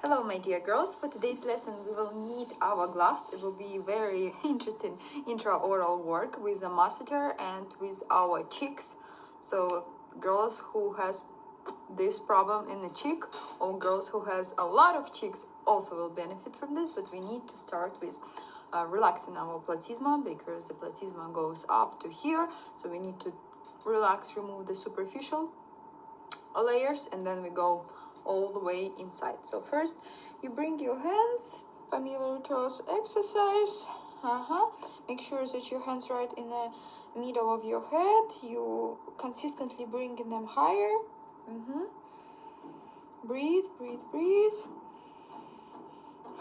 Hello my dear girls, for today's lesson we will need our gloves. It will be very interesting intraoral work with a masseter and with our cheeks. So girls who has this problem in the cheek or girls who has a lot of cheeks also will benefit from this, but we need to start with relaxing our platysma because the platysma goes up to here, so we need to relax, remove the superficial layers, and then we go all the way inside. So first you bring your hands, familiar toes exercise. Make sure that your hands right in the middle of your head. You consistently bringing them higher. Breathe, breathe, breathe.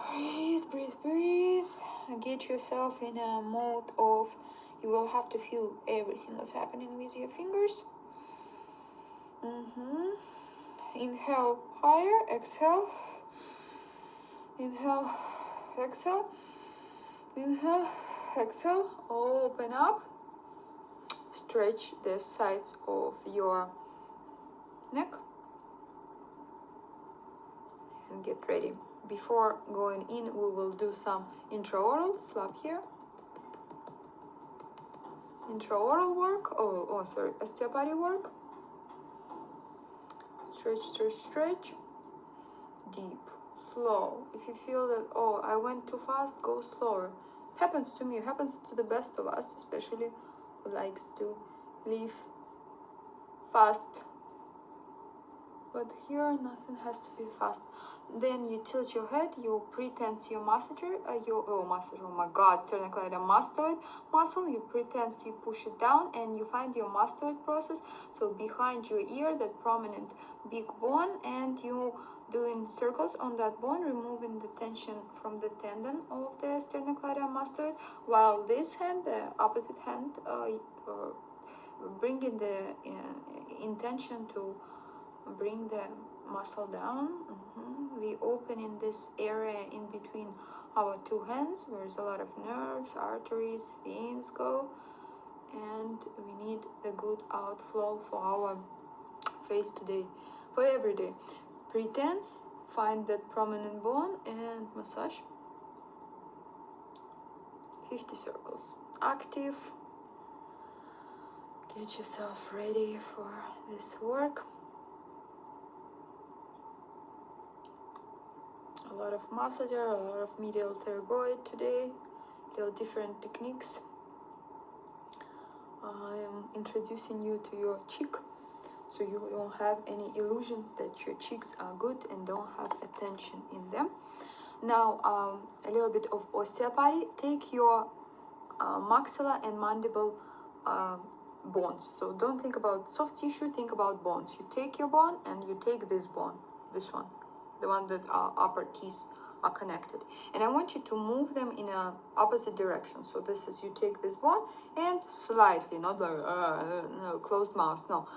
Breathe, breathe, breathe. Get yourself in a mode of you will have to feel everything that's happening with your fingers. Inhale higher, exhale. Inhale, exhale. Inhale, exhale. Open up. Stretch the sides of your neck. And get ready. Before going in, we will do some intraoral. Slap here. Intraoral work. Sorry, osteopathy work. Stretch, stretch, stretch. Deep, slow. If you feel that, oh, I went too fast, go slower. It happens to me, it happens to the best of us, especially who likes to live fast. But here, nothing has to be fast. Then you tilt your head, you pre-tense your masseter, oh my god, sternocleidomastoid muscle. You pre-tense, you push it down, and you find your mastoid process. So behind your ear, that prominent big bone, and you doing circles on that bone, removing the tension from the tendon of the sternocleidomastoid. While this hand, the opposite hand, bringing the intention to bring the muscle down. We open in this area in between our two hands where there's a lot of nerves, arteries, veins go, and we need the good outflow for our face today, for every day. Pre-tense, find that prominent bone and massage. 50 circles. Active. Get yourself ready for this work. A lot of massager, a lot of medial pterygoid today, little different techniques. I am introducing you to your cheek, so you don't have any illusions that your cheeks are good and don't have a tension in them. Now, a little bit of osteopathy. Take your maxilla and mandible bones. So don't think about soft tissue, think about bones. You take your bone and you take this bone, this one, the one that our upper teeth are connected, and I want you to move them in a opposite direction. So this is, you take this bone and slightly, not like no, closed mouth, no,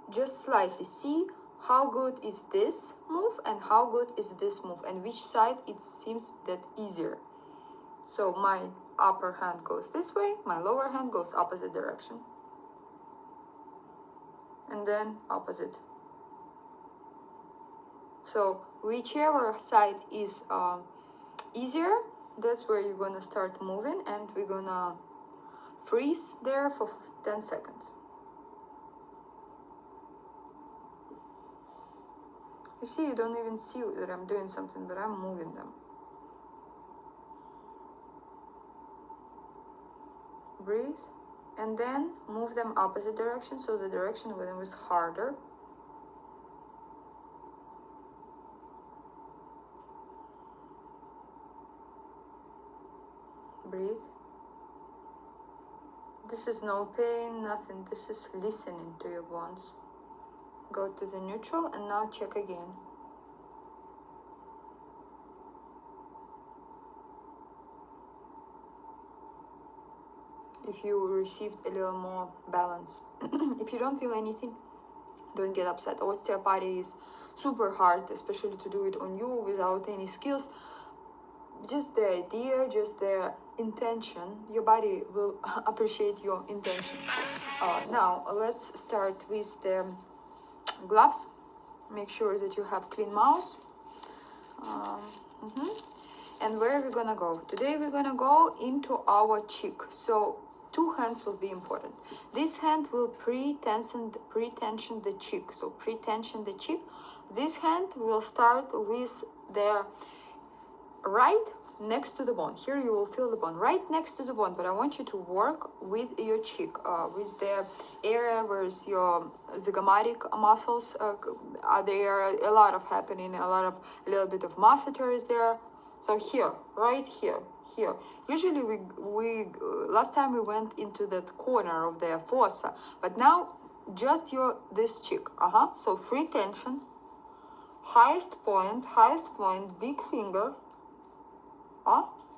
just slightly. See how good is this move and how good is this move, and which side it seems that easier. So my upper hand goes this way, my lower hand goes opposite direction, and then opposite. So whichever side is easier, that's where you're gonna start moving, and we're gonna freeze there for 10 seconds. You see, you don't even see that I'm doing something, but I'm moving them. Breathe, and then move them opposite direction, so the direction when it was harder. Breathe. This is no pain, nothing. This is listening to your bones. Go to the neutral, and now check again. If you received a little more balance. If you don't feel anything, don't get upset. Osteopathy is super hard, especially to do it on you without any skills. Just the idea, just the intention, your body will appreciate your intention. Now let's start with the gloves. Make sure that you have clean mouth. Mhm. And where are we gonna go? Today we're gonna go into our cheek. So two hands will be important. This hand will pre-tension the cheek. So pre-tension the cheek. This hand will start with the right next to the bone. Here you will feel the bone right next to the bone, but I want you to work with your cheek, with the area where your zygomatic muscles are there. A lot of happening, a little bit of masseter is there. So here, right here, here. Usually we last time we went into that corner of the fossa, but now just this cheek. So free tension, highest point, big finger.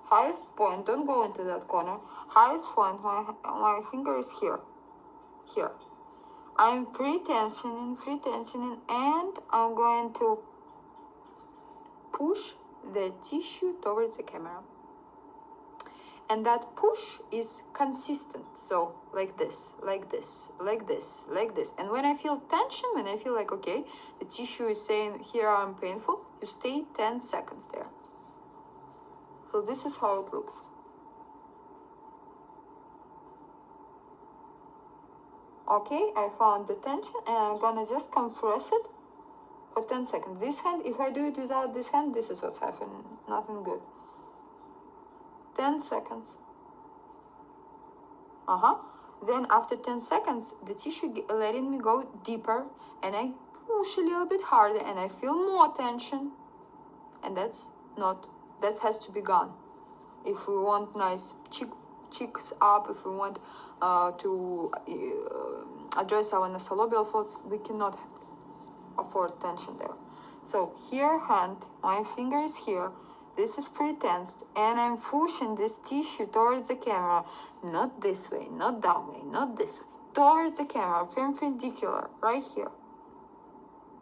Highest point, don't go into that corner. Highest point, my finger is here. Here. I'm free tensioning, and I'm going to push the tissue towards the camera. And that push is consistent. So like this, like this, like this, like this. And when I feel tension, when I feel like, okay, the tissue is saying, here I'm painful, you stay 10 seconds there. So this is how it looks. Okay, I found the tension and I'm gonna just compress it for 10 seconds. This hand, if I do it without this hand, this is what's happening. Nothing good. 10 seconds. Then after 10 seconds, the tissue letting me go deeper, and I push a little bit harder and I feel more tension. And that has to be gone. If we want nice cheeks up, if we want to address our nasolabial folds, we cannot afford tension there. So here, hand, my finger is here. This is pre-tensed, and I'm pushing this tissue towards the camera. Not this way, not that way, not this way. Towards the camera, perpendicular, right here.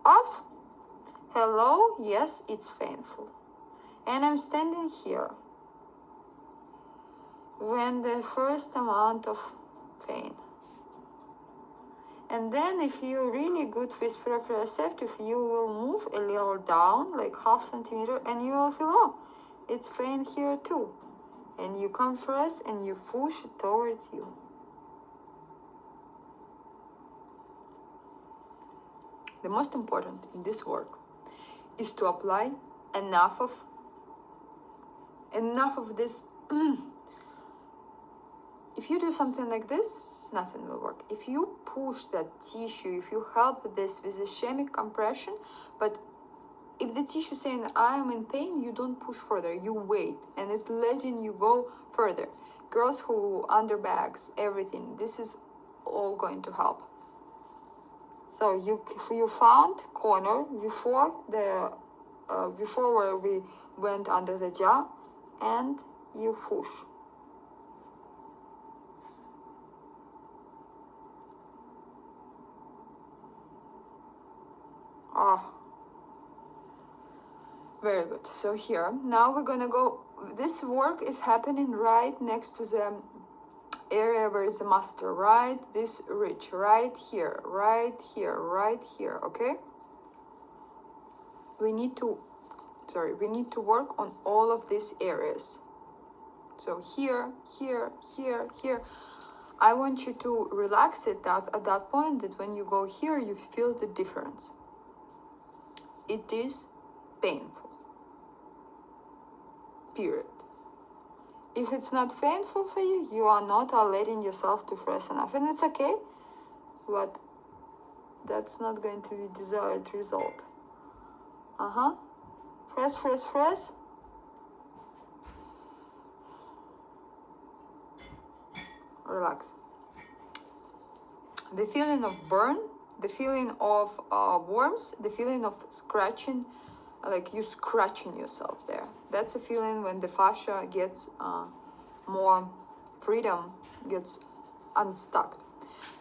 Up. Hello, yes, it's painful. And I'm standing here. When the first amount of pain. And then if you're really good with proprioceptive, you will move a little down, like half centimeter, and you will feel, oh, it's pain here too. And you compress and you push it towards you. The most important in this work is to apply enough of this. If you do something like this, nothing will work. If you push that tissue, if you help this with ischemic compression, but if the tissue is saying, I am in pain, you don't push further, you wait, and it's letting you go further. Girls who underbags, everything, this is all going to help. So you found corner before where we went under the jaw, and you push. Very good. So here, now we're gonna go, this work is happening right next to the area where is the masseter, right? This ridge, right here, right here, right here, okay? We need to work on all of these areas. So here, here, here, here. I want you to relax it at that point, that when you go here, you feel the difference. It is painful. Period. If it's not painful for you, you are not letting yourself to press enough, and it's okay, but that's not going to be desired result. Press, press, press. Relax. The feeling of burn, the feeling of worms, the feeling of scratching, like you scratching yourself there. That's a feeling when the fascia gets more freedom, gets unstuck.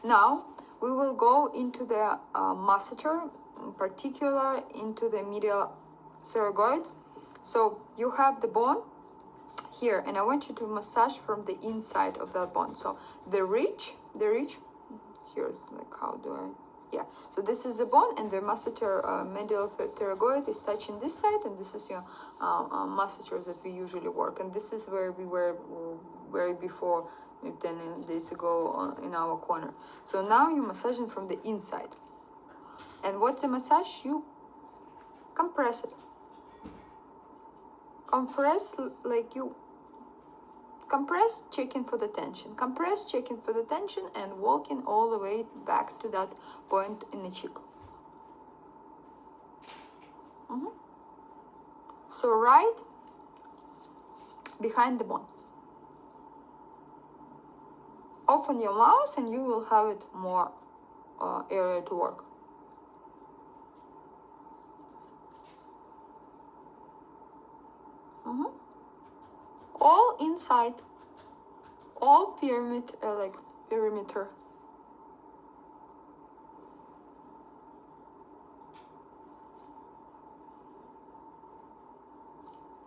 Now we will go into the masseter, in particular into the medial pterygoid. So you have the bone here, and I want you to massage from the inside of that bone. So the ridge, here's like, how do I Yeah, so this is the bone, and the masseter medial pterygoid is touching this side, and this is your masseters that we usually work, and this is where we were very before, maybe 10 days ago in our corner. So now you're massaging from the inside, and what's the massage? You compress it. Compress like you compress, checking for the tension, compress, checking for the tension, and walking all the way back to that point in the cheek. So right behind the bone. Open your mouth and you will have it more area to work. All inside, all perimeter.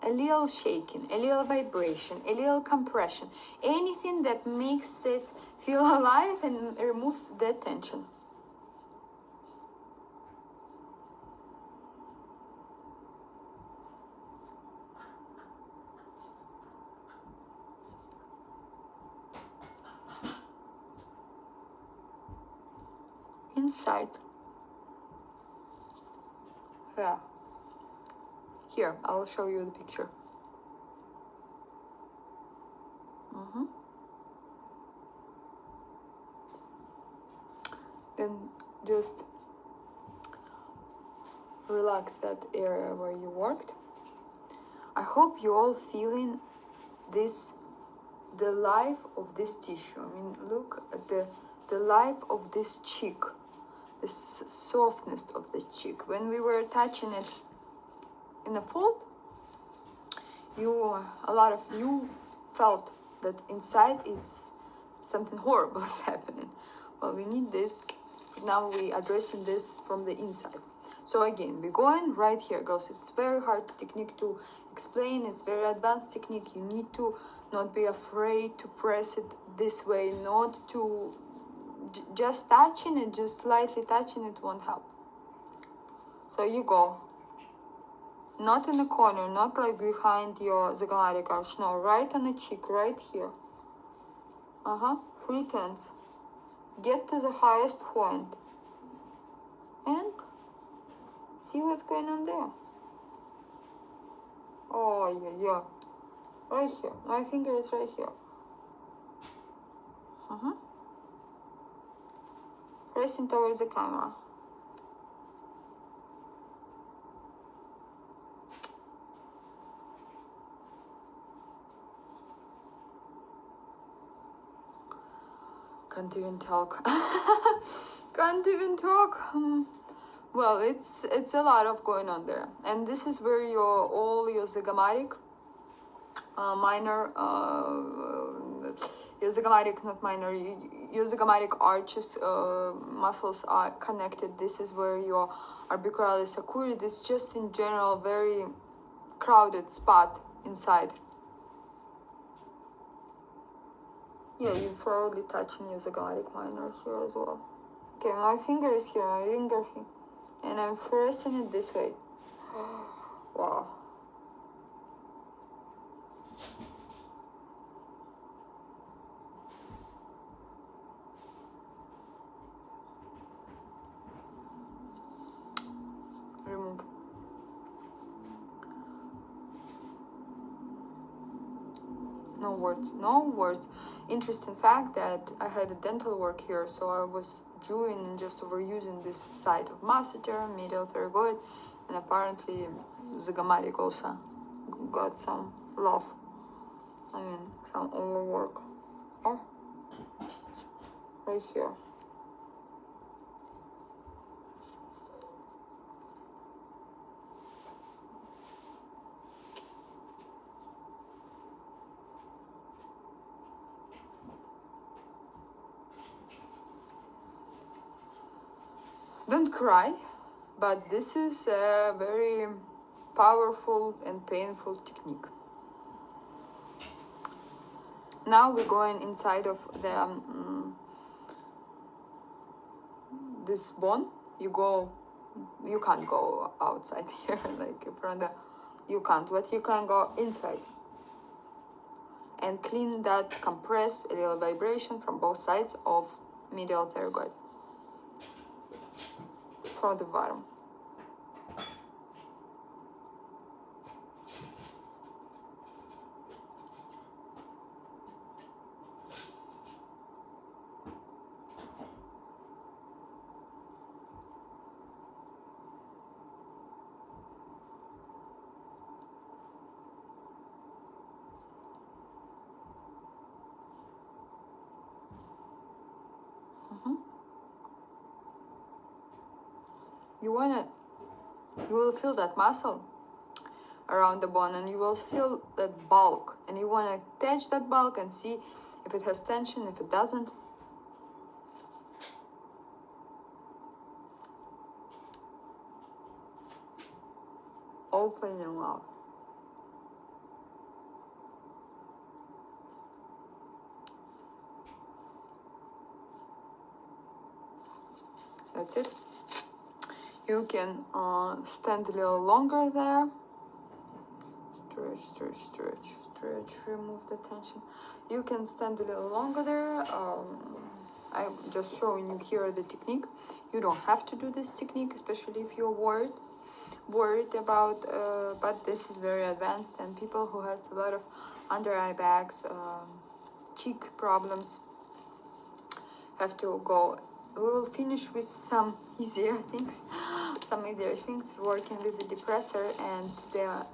A little shaking, a little vibration, a little compression, anything that makes it feel alive and removes the tension. Inside. Yeah. Here, I'll show you the picture. Then just relax that area where you worked. I hope you're all feeling this, the life of this tissue. I mean, look at the life of this cheek, the softness of the cheek. When we were touching it in a fold, a lot of you felt that inside is something horrible is happening. Well, we need this. Now we addressing this from the inside. So again, we're going right here, girls. It's very hard technique to explain. It's very advanced technique. You need to not be afraid to press it this way, not to just touching it, just slightly touching it won't help. So you go. Not in the corner, not like behind your zygomatic arch. No, right on the cheek, right here. 3/10. Get to the highest point. And see what's going on there. Oh, yeah. Right here. My finger is right here. Pressing towards the camera. Can't even talk. Can't even talk. Well, it's a lot of going on there, and this is where all your zygomatic minor, your zygomatic, not minor, your zygomatic arches muscles are connected. This is where your orbicularis occurred. It's just in general very crowded spot inside. Yeah, you're probably touching your zygomatic minor here as well. Okay, my finger is here, my finger here. And I'm pressing it this way. Wow. Remove. No words, no words. Interesting fact that I had a dental work here, so I was chewing and just overusing this side of masseter, medial pterygoid, and apparently zygomatic also got some love. I mean, some overwork. Oh, right here. Don't cry, but this is a very powerful and painful technique. Now we're going inside of this bone, you can't go outside here, like from the, you can't, but you can go inside and clean that compressed ileal vibration from both sides of medial pterygoid from the bottom. You will feel that muscle around the bone, and you will feel that bulk, and you want to attach that bulk and see if it has tension, if it doesn't. Open your mouth. That's it. You can stand a little longer there. Stretch, remove the tension. You can stand a little longer there. I'm just showing you here the technique. You don't have to do this technique, especially if you're worried about, but this is very advanced, and people who has a lot of under eye bags, cheek problems have to go. We will finish with some easier things, working with the depressor and the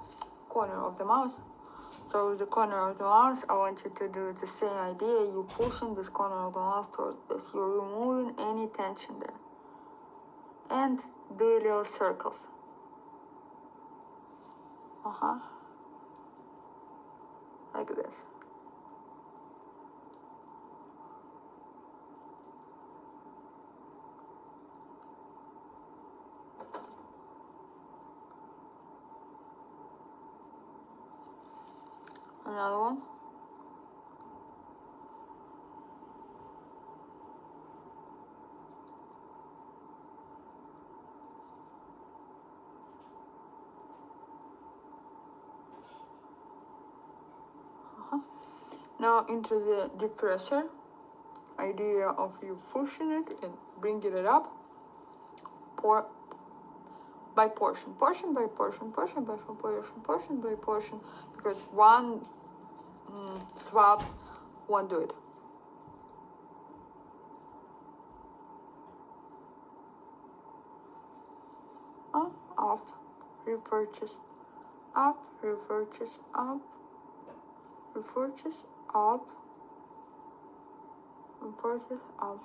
corner of the mouth. So the corner of the mouth, I want you to do the same idea. You're pushing this corner of the mouth towards this. You're removing any tension there. And do little circles. Like this. Another one. Now into the depressor. Idea of you pushing it and bringing it up. By portion by portion, because one swab won't do it. Off, repurchase, up, repurchase, up, repurchase, up, repurchase, up.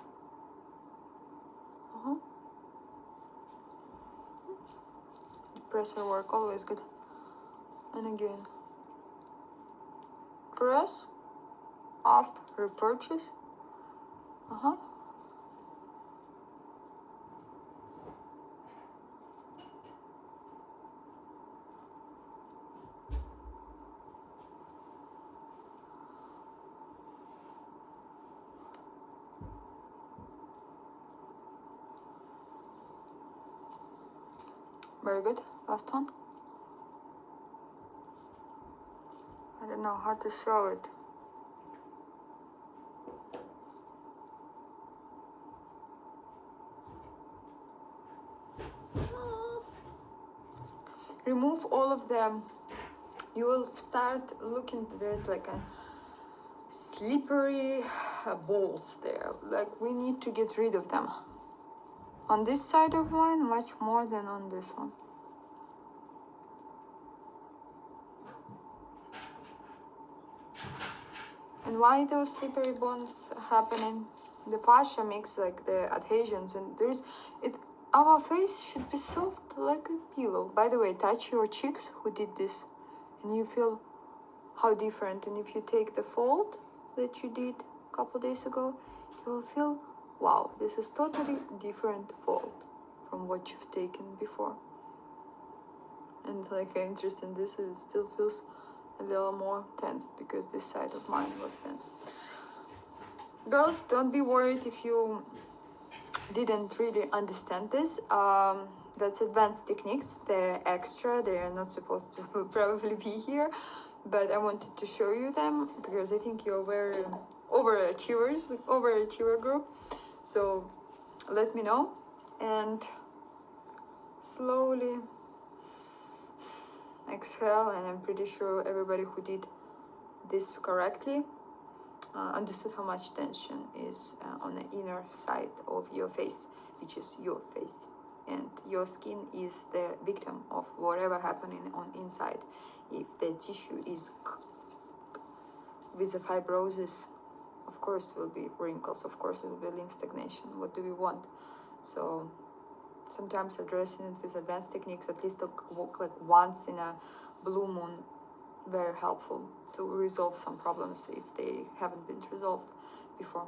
Depressor work, always good. And again, press, up, repurchase. Very good. Last one. I don't know how to show it. Remove all of them. You will start looking, there's like a slippery balls there. Like we need to get rid of them. On this side of mine, much more than on this one. And why those slippery bonds happening? The fascia makes like the adhesions, and our face should be soft like a pillow. By the way, touch your cheeks who did this, and you feel how different. And if you take the fold that you did a couple days ago, you will feel, wow, this is totally different fold from what you've taken before. And like interesting, still feels a little more tensed because this side of mine was tensed. Girls, don't be worried if you didn't really understand this. That's advanced techniques. They're extra. They are not supposed to probably be here, but I wanted to show you them because I think you're very overachiever group. So let me know, and slowly exhale. And I'm pretty sure everybody who did this correctly understood how much tension is on the inner side of your face, which is your face, and your skin is the victim of whatever happening on inside. If the tissue is with the fibrosis, of course will be wrinkles, of course it will be lymph stagnation. What do we want? So sometimes addressing it with advanced techniques, at least like once in a blue moon, very helpful to resolve some problems if they haven't been resolved before.